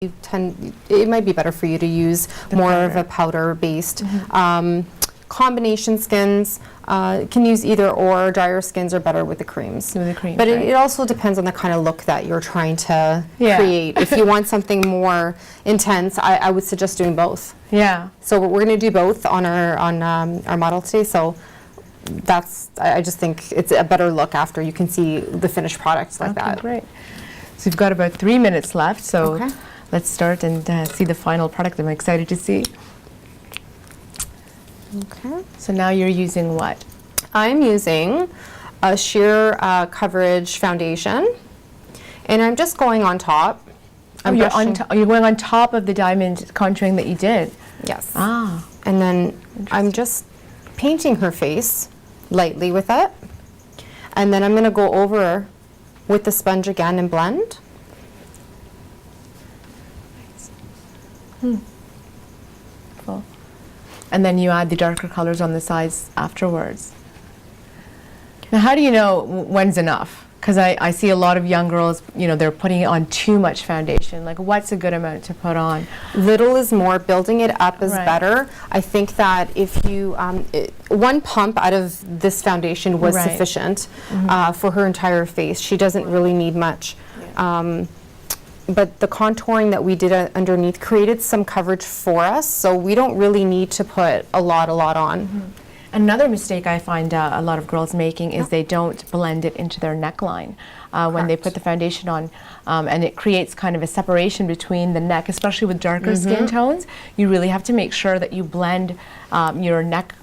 it might be better for you to use more of a powder-based. Combination skins can use either or. Drier skins are better with the creams. With the creams, but right. it also depends on the kind of look that you're trying to create. If you want something more intense, I would suggest doing both. Yeah. So we're going to do both on our model today. So I just think it's a better look after you can see the finished product like that. Great. So we've got about 3 minutes left. So let's start and see the final product. I'm excited to see. Okay. So now you're using what? I'm using a sheer coverage foundation, and I'm just going on top. You're going on top of the diamond contouring that you did? Yes. Ah. And then I'm just painting her face lightly with it, and then I'm going to go over with the sponge again and blend. Cool. And then you add the darker colors on the sides afterwards. Now, how do you know when's enough? Because I see a lot of young girls, they're putting on too much foundation. Like, what's a good amount to put on? Little is more. Building it up is better. I think that if you, one pump out of this foundation was sufficient for her entire face. She doesn't really need much. But the contouring that we did underneath created some coverage for us, so we don't really need to put a lot on. Another mistake I find a lot of girls making is they don't blend it into their neckline when they put the foundation on, and it creates kind of a separation between the neck, especially with darker skin tones. You really have to make sure that you blend your neck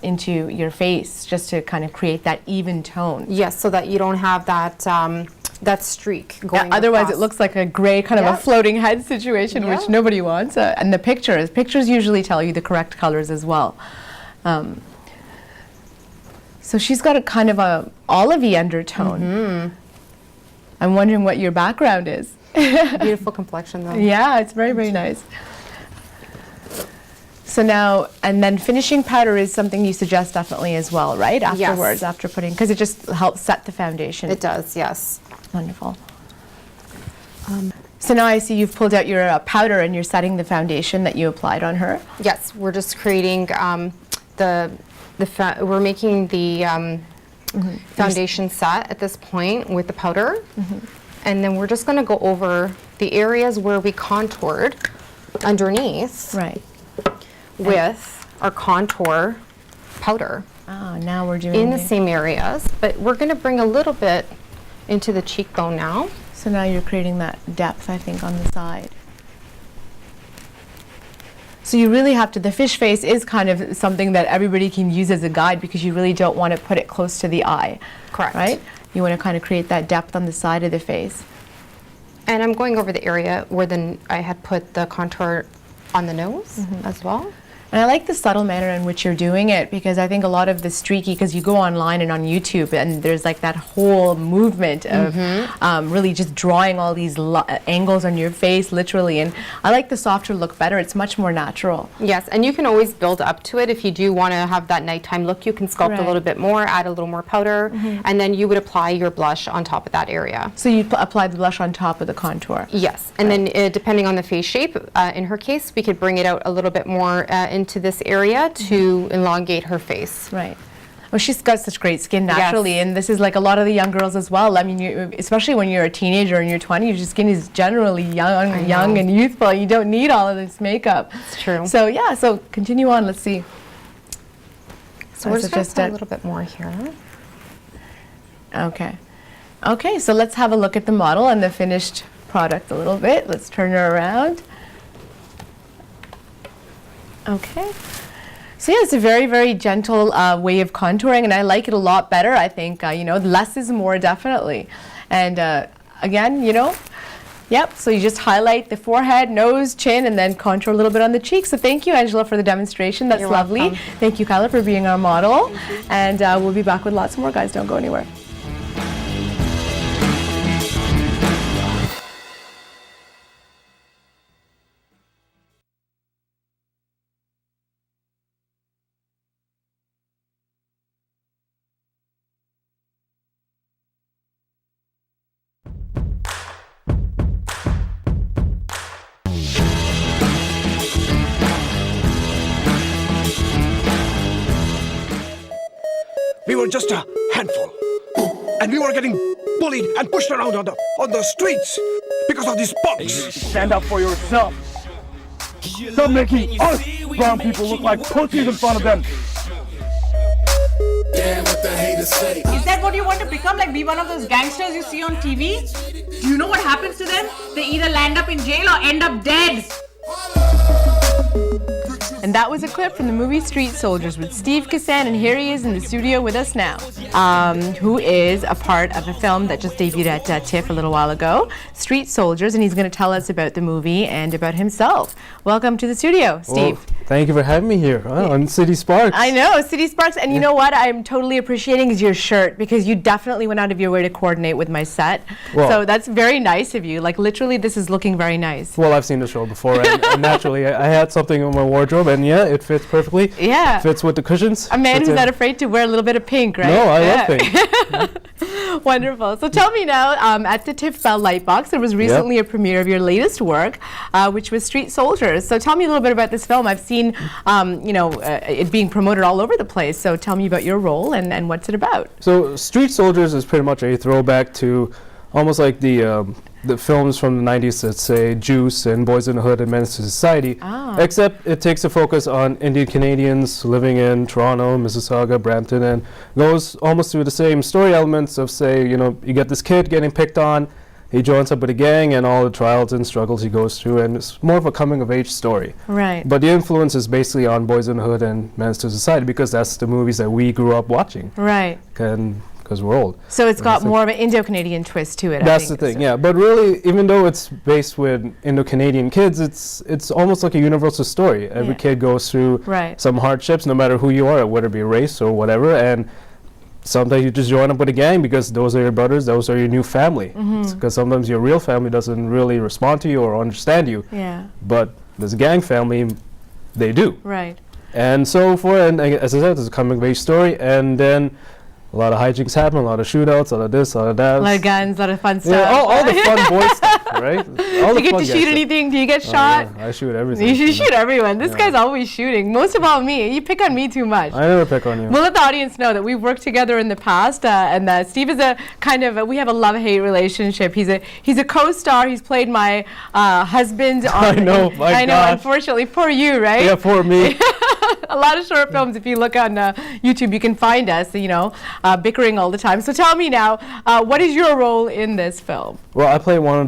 into your face just to kind of create that even tone. Yes, so that you don't have that streak going otherwise across. It looks like a gray kind of a floating head situation, which nobody wants. And the pictures usually tell you the correct colors as well. So she's got a kind of a olivey undertone. I'm wondering what your background is. Beautiful complexion though. Yeah, it's very, very nice. So now, and then finishing powder is something you suggest definitely as well, right? Afterwards, after putting, because it just helps set the foundation. It does, yes. Wonderful. So now I see you've pulled out your powder and you're setting the foundation that you applied on her. Yes, we're just creating we're making the foundation set at this point with the powder, and then we're just going to go over the areas where we contoured underneath with our contour powder. Oh, now we're doing in the same areas, but we're going to bring a little bit into the cheekbone now. So now you're creating that depth, I think, on the side. So you really have to, the fish face is kind of something that everybody can use as a guide because you really don't want to put it close to the eye. Correct. Right? You want to kind of create that depth on the side of the face. And I'm going over the area where I had put the contour on the nose as well. And I like the subtle manner in which you're doing it because I think a lot of the streaky, because you go online and on YouTube and there's like that whole movement of really just drawing all these angles on your face, literally. And I like the softer look better. It's much more natural. Yes, and you can always build up to it. If you do want to have that nighttime look, you can sculpt a little bit more, add a little more powder, and then you would apply your blush on top of that area. So you apply the blush on top of the contour? Yes, and then depending on the face shape, in her case, we could bring it out a little bit more into this area to elongate her face. Right. Well, she's got such great skin naturally, and this is like a lot of the young girls as well. I mean, especially when you're a teenager in your 20s, your skin is generally young and youthful. You don't need all of this makeup. It's true. So yeah, so continue on. Let's see. So we're just going to put a little bit more here. Okay. Okay, so let's have a look at the model and the finished product a little bit. Let's turn her around. Okay. So yeah, it's a very, very gentle way of contouring, and I like it a lot better. I think, less is more, definitely. And again, yep, so you just highlight the forehead, nose, chin, and then contour a little bit on the cheeks. So thank you, Angela, for the demonstration. That's lovely. Welcome. Thank you, Kyla, for being our model. And we'll be back with lots more, guys. Don't go anywhere. we were just a handful. And we were getting bullied and pushed around on the streets because of these punks. Stand up for yourself. Stop making us brown people look like pussies in front of them. Is that what you want to become? Like be one of those gangsters you see on TV? Do you know what happens to them? They either land up in jail or end up dead. And that was a clip from the movie Street Soldiers with Steve Kassan, and here he is in the studio with us now, who is a part of a film that just debuted at TIFF a little while ago, Street Soldiers, and he's going to tell us about the movie and about himself. Welcome to the studio, Steve. Well, thank you for having me here on City Sparks. I know, City Sparks, and you know what I'm totally appreciating is your shirt, because you definitely went out of your way to coordinate with my set. Well, so that's very nice of you. Like literally, this is looking very nice. Well, I've seen the show before, and naturally, I had something in my wardrobe, and yeah, it fits perfectly. Yeah. It fits with the cushions. A man Fits who's in. not afraid to wear a little bit of pink, right? No, I love pink. Wonderful. So tell me now, at the TIFF Bell Lightbox, there was recently a premiere of your latest work, which was Street Soldiers. So tell me a little bit about this film. I've seen, it being promoted all over the place. So tell me about your role and what's it about. So Street Soldiers is pretty much a throwback to almost like the films from the 90s that say Juice and Boys in the Hood and Menace to Society, except it takes a focus on Indian Canadians living in Toronto, Mississauga, Brampton, and goes almost through the same story elements of, say, you get this kid getting picked on, he joins up with a gang and all the trials and struggles he goes through, and it's more of a coming-of-age story. Right. But the influence is basically on Boys in the Hood and Menace to Society because that's the movies that we grew up watching. Right. Because we're old. So it's got more of an Indo-Canadian twist to it. That's the thing, yeah. But really, even though it's based with Indo-Canadian kids, it's almost like a universal story. Every kid goes through some hardships, no matter who you are, whether it be race or whatever. And sometimes you just join up with a gang because those are your brothers, those are your new family. Because sometimes your real family doesn't really respond to you or understand you. Yeah. But this gang family, they do. Right. And so and as I said, it's a coming-of-age story. And then a lot of hijinks happen, a lot of shootouts, a lot of this, a lot of that. A lot of guns, a lot of fun stuff. Yeah, all the fun boy stuff, right? Do you get to shoot anything? Do you get shot? Yeah, I shoot everything. You should shoot everyone. This guy's always shooting. Most of all me. You pick on me too much. I never pick on you. We'll let the audience know that we've worked together in the past, and Steve is a kind of we have a love-hate relationship. He's a co-star. He's played my husband. I know. I know. Unfortunately, for you, right? Yeah, for me. A lot of short films. If you look on YouTube, you can find us. Bickering all the time. So tell me now, what is your role in this film? Well, I play one of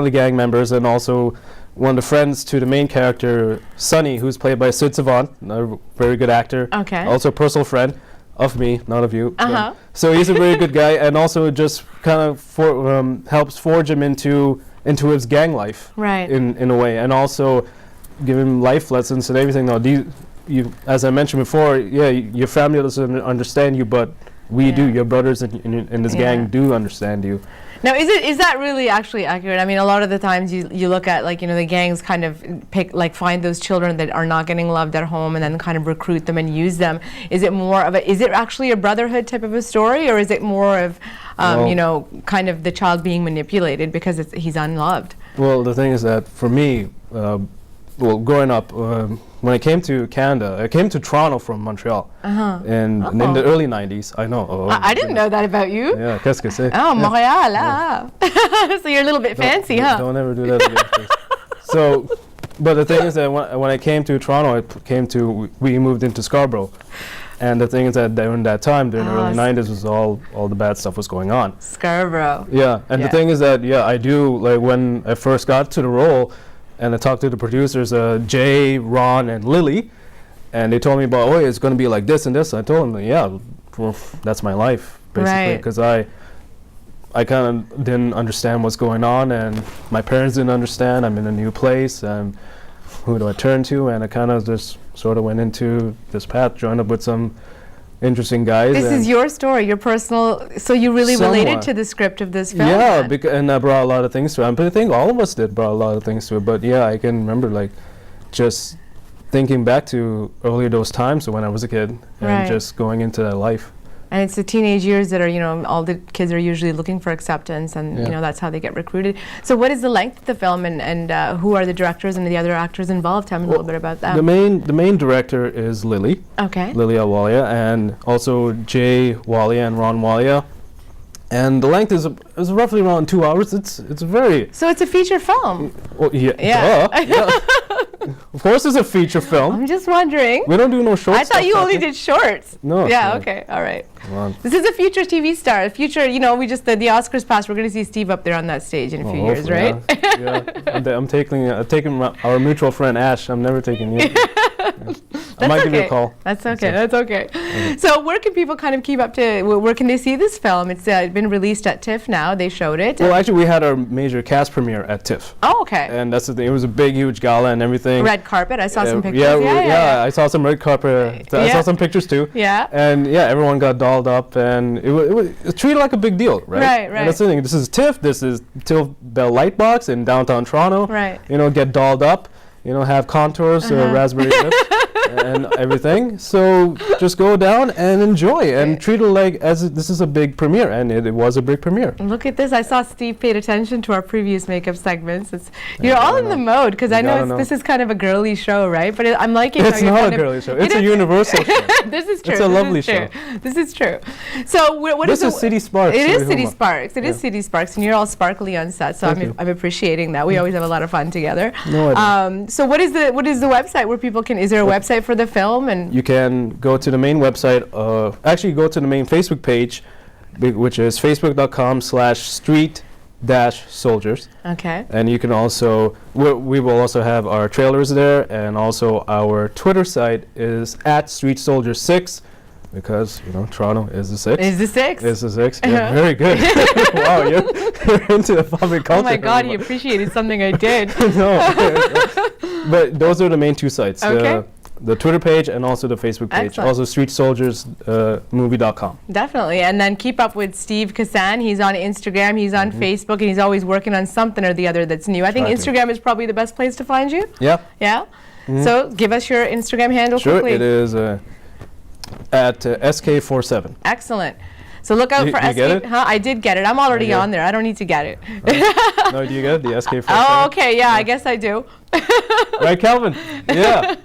the gang members and also one of the friends to the main character, Sonny, who's played by Sid Savant, a very good actor. Okay. Also a personal friend of me, not of you. So he's a very good guy, and also just kind of helps forge him into his gang life. Right. In a way, and also give him life lessons and everything. Now, as I mentioned before, your family doesn't understand you, but we do. Your brothers in this gang do understand you. Now, is that really actually accurate? I mean, a lot of the times you look at the gangs kind of find those children that are not getting loved at home and then kind of recruit them and use them. Is it more of is it actually a brotherhood type of a story, or is it more of kind of the child being manipulated because he's unloved? Well, the thing is that for me, growing up, when I came to Canada, I came to Toronto from Montreal, and in the early 90s. I know. I didn't know that about you. Yeah, qu'est-ce que c'est? Oh, Montreal, So you're a little bit fancy, huh? Don't ever do that again, please. So, but the thing is that when I came to Toronto, we moved into Scarborough. And the thing is that during that time, during the early 90s, was all the bad stuff was going on. Scarborough. Yeah, and the thing is that, I do, when I first got to the role, and I talked to the producers, Jay, Ron, and Lily, and they told me about, it's going to be like this and this. And I told them, that's my life, basically, because I kind of didn't understand what's going on, and my parents didn't understand. I'm in a new place, and who do I turn to? And I kind of just sort of went into this path, joined up with some interesting guys. This is your story, your personal. So you really related to the script of this film. Yeah, and I brought a lot of things to it. But I think all of us brought a lot of things to it. But I can remember just thinking back to earlier those times when I was a kid and just going into that life. And it's the teenage years that are, you know, all the kids are usually looking for acceptance, and you know, that's how they get recruited. So what is the length of the film, and who are the directors and the other actors involved? Tell me a little bit about that. The main director is Lily. Okay. Lily Walia, and also Jay Walia and Ron Walia. And the length is roughly around 2 hours. It's very... So it's a feature film. Well, yeah. Duh, yeah. Of course it's a feature film. I'm just wondering. We don't do no shorts. I thought you only did shorts. No. Yeah, okay, all right. Come on. This is a future TV star. A future, you know, we just, the Oscars passed. We're going to see Steve up there on that stage in a few years, right? Yeah. I'm taking our mutual friend Ash. I'm never taking you. I might give you a call. That's okay. That's okay. So where can people kind of keep up to, where can they see this film? It's been released at TIFF now. They showed it. Well, actually, we had our major cast premiere at TIFF. Oh, okay. And that's the thing. It was a big, huge gala and everything. Red carpet. I saw some pictures. Yeah, I saw some red carpet. I saw some pictures too. Yeah. And yeah, everyone got dolled up, and it was treated like a big deal, right? Right. And that's the thing. This is TIFF. This is TIFF Bell Lightbox in downtown Toronto. Right. You know, get dolled up. You know, have contours, raspberry lips, and everything. So just go down and enjoy, and treat it like as this is a big premiere, and it was a big premiere. Look at this! I saw Steve paid attention to our previous makeup segments. You're all in the mode, because I know this is kind of a girly show, right? But I'm liking. It's not a girly show. It's a universal show. This is true. It's a lovely show. This is true. So what is this? Is City Sparks. It is City Sparks. It is City Sparks, and you're all sparkly on set. So I'm appreciating that. We always have a lot of fun together. No idea. So what is the website where people can? Is there a website for the film? And you can go to the main website. Actually, go to the main Facebook page, which is facebook.com/street-soldiers. Okay. And you can also we will also have our trailers there, and also our Twitter site is @StreetSoldiers6. Because, you know, Toronto is the 6th. Is the 6th? Is the 6th. Yeah, very good. Wow, you're into the public culture. Oh my God, you appreciated something I did. No. But those are the main two sites. Okay. The Twitter page and also the Facebook page. Excellent. Also streetsoldiersmovie.com. Definitely. And then keep up with Steve Kassan. He's on Instagram, he's on Facebook, and he's always working on something or the other that's new. I think Instagram is probably the best place to find you. Yeah. Yeah? So give us your Instagram handle quickly. Sure, it is at SK47. Excellent. So look out for SK. Get it? Huh? I did get it. I'm already on there. I don't need to get it. No, do you get it? The SK47? Oh, okay. Yeah, I guess I do. Right, Calvin? Yeah.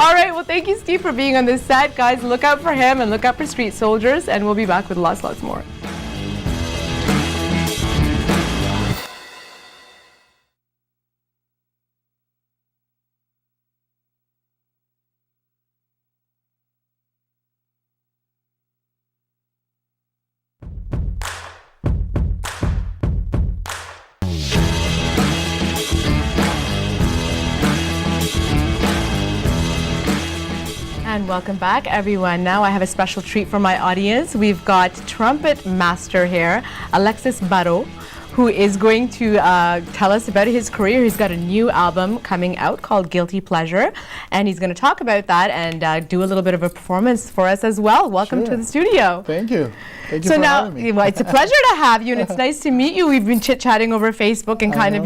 All right. Well, thank you, Steve, for being on this set. Guys, look out for him and look out for Street Soldiers, and we'll be back with lots more. And welcome back, everyone. Now I have a special treat for my audience. We've got trumpet master here, Alexis Barreau, who is going to tell us about his career. He's got a new album coming out called Guilty Pleasure, and he's going to talk about that and do a little bit of a performance for us as well. Welcome to the studio. Thank you. Thank you so for now, having me. well, it's a pleasure to have you, and it's nice to meet you. We've been chit-chatting over Facebook and kind of,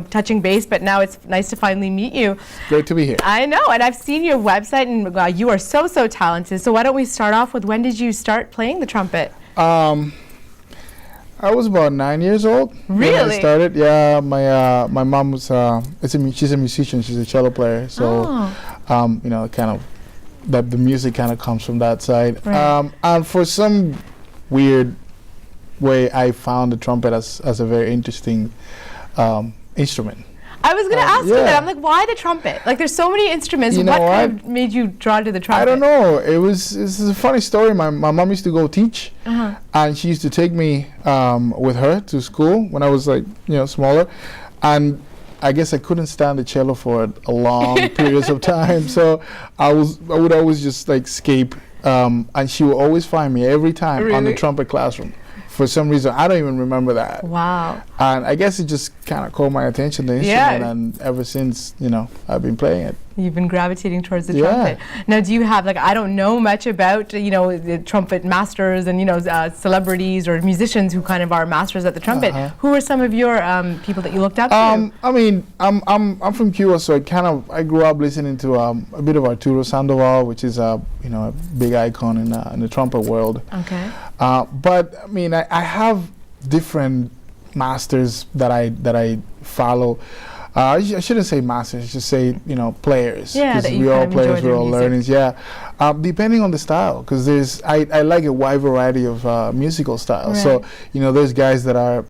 touching base, but now it's nice to finally meet you. Great to be here. I know, and I've seen your website, and you are so talented. So why don't we start off with, when did you start playing the trumpet? I was about 9 years old Really? when I started. Yeah, my mom was she's a musician. She's a cello player. So kind of that the music kind of comes from that side. Right. And for some weird way, I found the trumpet as a very interesting instrument. I was going to ask you yeah. that. I'm like, why the trumpet? Like, there's so many instruments. You know what kind what? of made you drawn to the trumpet? I don't know. It's a funny story. My mom used to go teach, and she used to take me with her to school when I was smaller, and I guess I couldn't stand the cello for a long periods of time. So I would always just escape, and she would always find me every time on the trumpet classroom. For some reason, I don't even remember that. Wow. And I guess it just kind of caught my attention, the instrument, and ever since, I've been playing it. You've been gravitating towards the Yeah. trumpet. Now, do you have, like, I don't know much about, the trumpet masters and, celebrities or musicians who kind of are masters at the trumpet. Who are some of your people that you looked up to? I mean, I'm from Cuba, so I grew up listening to a bit of Arturo Sandoval, which is a big icon in the trumpet world. Okay. But I mean, I have different masters that I follow. I shouldn't say masters, just say players. Yeah, that you we kind all of players, enjoy we're their all music. learners. Yeah, depending on the style, because I like a wide variety of musical styles. So Right. there's guys that are